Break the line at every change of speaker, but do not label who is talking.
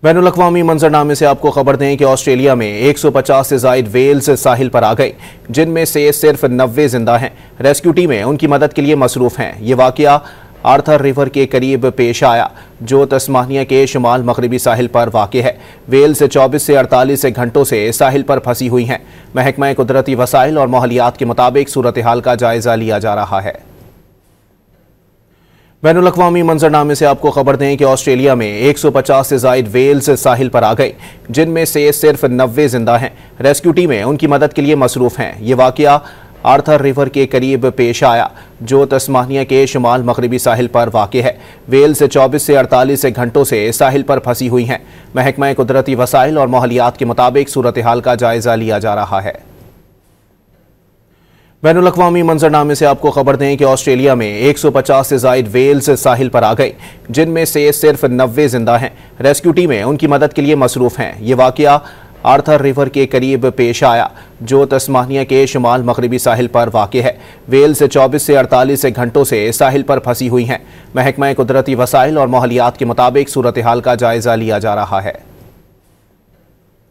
बैनुल-अक़वामी मंजरनामे से आपको खबर दें कि ऑस्ट्रेलिया में 150 से ज़ायद वेल्स साहिल पर आ गए, जिनमें से सिर्फ 90 जिंदा हैं। रेस्क्यू टीमें उनकी मदद के लिए मसरूफ हैं। ये वाक़या आर्थर रिवर के करीब पेश आया, जो तस्मानिया के शुमाल मगरबी साहिल पर वाक़ है। वेल्स 24 से 48 घंटों से साहिल पर फंसी हुई हैं। महकमा कुदरती वसाइल और माहौलियात के मुताबिक सूरत हाल का जायजा लिया जा रहा है। बैनुल-अक़वामी मंजरनामे से आपको खबर दें कि ऑस्ट्रेलिया में 150 से ज़ायद वेल्स साहिल पर आ गए, जिनमें से सिर्फ 90 जिंदा हैं। रेस्क्यू टीमें उनकी मदद के लिए मसरूफ हैं। ये वाक़या आर्थर रिवर के करीब पेश आया, जो तस्मानिया के शुमाल मगरबी साहिल पर वाक़ है। वेल्स 24 से 48 घंटों से साहिल पर फंसी हुई हैं। महकमा कुदरती वसाइल और माहौलियात के मुताबिक सूरत हाल का जायजा लिया जा रहा है। बैनुल-अक़वामी मंजरनामे से आपको खबर दें कि ऑस्ट्रेलिया में 150 से ज़ायद वेल्स साहिल पर आ गए, जिनमें से सिर्फ 90 जिंदा हैं। रेस्क्यू टीमें उनकी मदद के लिए मसरूफ हैं। ये वाक़या आर्थर रिवर के करीब पेश आया, जो तस्मानिया के शुमाल मगरबी साहिल पर वाक़ है। वेल्स 24 से 48 घंटों से साहिल पर फंसी हुई हैं। महकमा कुदरती वसाइल और माहौलियात के मुताबिक सूरत हाल का जायजा लिया जा रहा है।